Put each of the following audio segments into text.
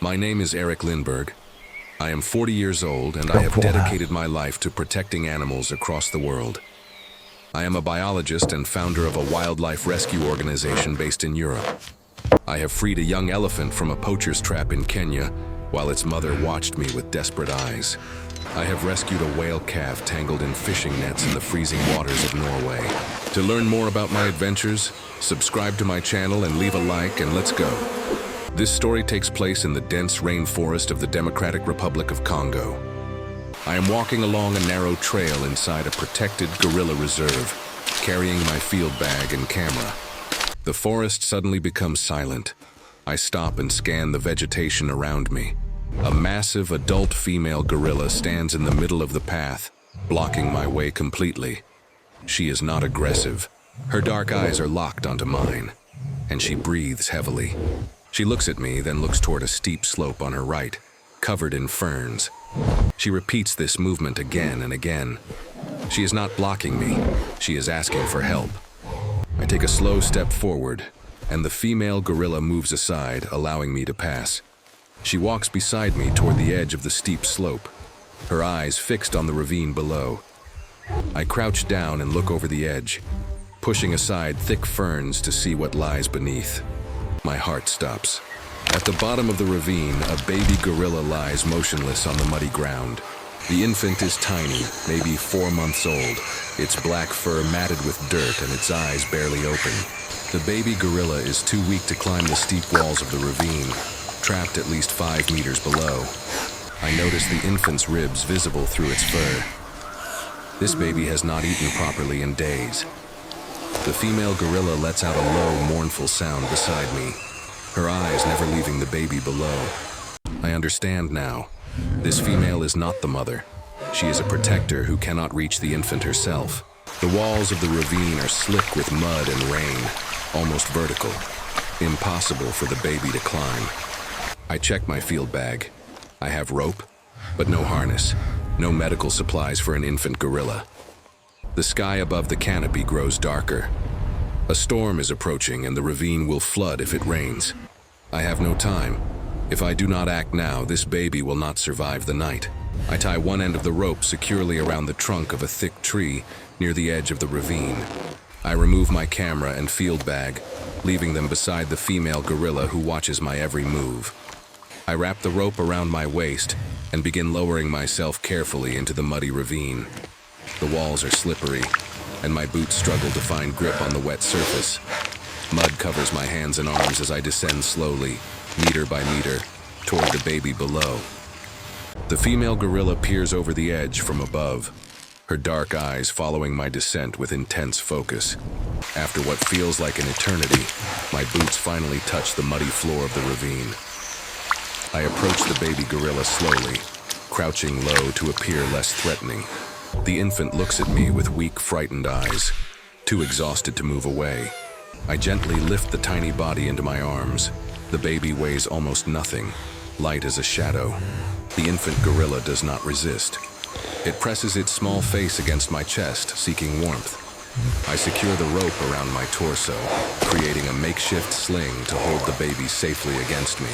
My name is Eric Lindberg. I am 40 years old and I have dedicated my life to protecting animals across the world. I am a biologist and founder of a wildlife rescue organization based in Europe. I have freed a young elephant from a poacher's trap in Kenya while its mother watched me with desperate eyes. I have rescued a whale calf tangled in fishing nets in the freezing waters of Norway. To learn more about my adventures, subscribe to my channel and leave a like, and let's go. This story takes place in the dense rainforest of the Democratic Republic of Congo. I am walking along a narrow trail inside a protected gorilla reserve, carrying my field bag and camera. The forest suddenly becomes silent. I stop and scan the vegetation around me. A massive adult female gorilla stands in the middle of the path, blocking my way completely. She is not aggressive. Her dark eyes are locked onto mine, and she breathes heavily. She looks at me, then looks toward a steep slope on her right, covered in ferns. She repeats this movement again and again. She is not blocking me. She is asking for help. I take a slow step forward, and the female gorilla moves aside, allowing me to pass. She walks beside me toward the edge of the steep slope, her eyes fixed on the ravine below. I crouch down and look over the edge, pushing aside thick ferns to see what lies beneath. My heart stops. At the bottom of the ravine, a baby gorilla lies motionless on the muddy ground. The infant is tiny, maybe 4 months old, its black fur matted with dirt and its eyes barely open. The baby gorilla is too weak to climb the steep walls of the ravine, trapped at least 5 meters below. I notice the infant's ribs visible through its fur. This baby has not eaten properly in days. The female gorilla lets out a low, mournful sound beside me, her eyes never leaving the baby below. I understand now. This female is not the mother. She is a protector who cannot reach the infant herself. The walls of the ravine are slick with mud and rain, almost vertical. Impossible for the baby to climb. I check my field bag. I have rope, but no harness, no medical supplies for an infant gorilla. The sky above the canopy grows darker. A storm is approaching and the ravine will flood if it rains. I have no time. If I do not act now, this baby will not survive the night. I tie one end of the rope securely around the trunk of a thick tree near the edge of the ravine. I remove my camera and field bag, leaving them beside the female gorilla who watches my every move. I wrap the rope around my waist and begin lowering myself carefully into the muddy ravine. The walls are slippery, and my boots struggle to find grip on the wet surface. Mud covers my hands and arms as I descend slowly, meter by meter, toward the baby below. The female gorilla peers over the edge from above, her dark eyes following my descent with intense focus. After what feels like an eternity, my boots finally touch the muddy floor of the ravine. I approach the baby gorilla slowly, crouching low to appear less threatening. The infant looks at me with weak, frightened eyes, too exhausted to move away. I gently lift the tiny body into my arms. The baby weighs almost nothing, light as a shadow. The infant gorilla does not resist. It presses its small face against my chest, seeking warmth. I secure the rope around my torso, creating a makeshift sling to hold the baby safely against me.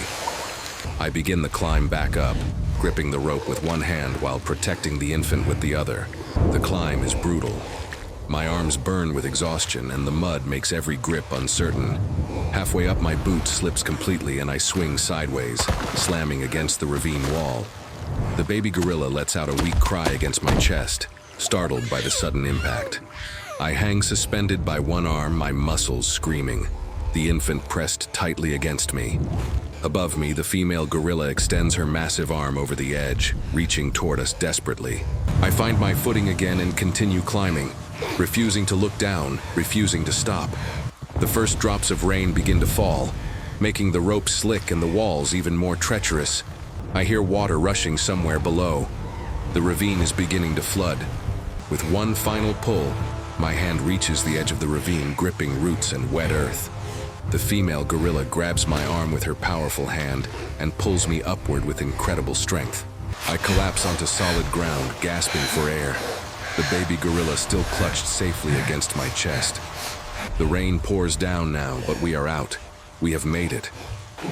I begin the climb back up, gripping the rope with one hand while protecting the infant with the other. The climb is brutal. My arms burn with exhaustion and the mud makes every grip uncertain. Halfway up, my boot slips completely and I swing sideways, slamming against the ravine wall. The baby gorilla lets out a weak cry against my chest, startled by the sudden impact. I hang suspended by one arm, my muscles screaming, the infant pressed tightly against me. Above me, the female gorilla extends her massive arm over the edge, reaching toward us desperately. I find my footing again and continue climbing, refusing to look down, refusing to stop. The first drops of rain begin to fall, making the rope slick and the walls even more treacherous. I hear water rushing somewhere below. The ravine is beginning to flood. With one final pull, my hand reaches the edge of the ravine, gripping roots and wet earth. The female gorilla grabs my arm with her powerful hand and pulls me upward with incredible strength. I collapse onto solid ground, gasping for air. The baby gorilla still clutched safely against my chest. The rain pours down now, but we are out. We have made it.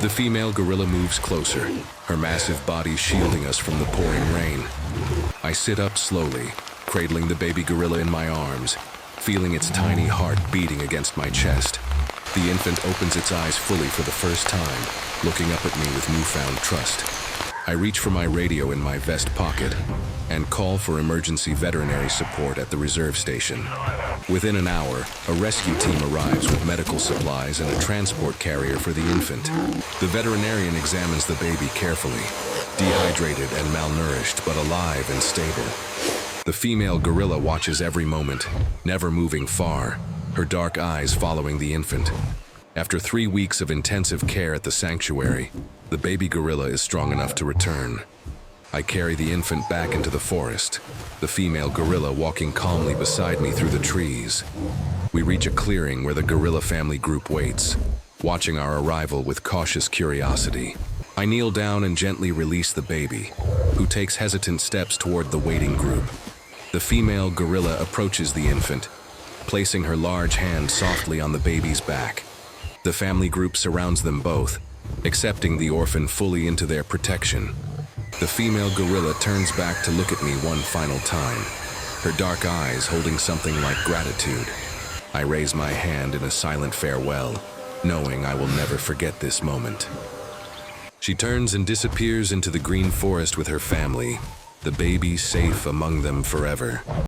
The female gorilla moves closer, her massive body shielding us from the pouring rain. I sit up slowly, cradling the baby gorilla in my arms, feeling its tiny heart beating against my chest. The infant opens its eyes fully for the first time, looking up at me with newfound trust. I reach for my radio in my vest pocket and call for emergency veterinary support at the reserve station. Within an hour, a rescue team arrives with medical supplies and a transport carrier for the infant. The veterinarian examines the baby carefully, dehydrated and malnourished, but alive and stable. The female gorilla watches every moment, never moving far, her dark eyes following the infant. After 3 weeks of intensive care at the sanctuary, the baby gorilla is strong enough to return. I carry the infant back into the forest, the female gorilla walking calmly beside me through the trees. We reach a clearing where the gorilla family group waits, watching our arrival with cautious curiosity. I kneel down and gently release the baby, who takes hesitant steps toward the waiting group. The female gorilla approaches the infant, placing her large hand softly on the baby's back. The family group surrounds them both, accepting the orphan fully into their protection. The female gorilla turns back to look at me one final time, her dark eyes holding something like gratitude. I raise my hand in a silent farewell, knowing I will never forget this moment. She turns and disappears into the green forest with her family, the baby safe among them forever.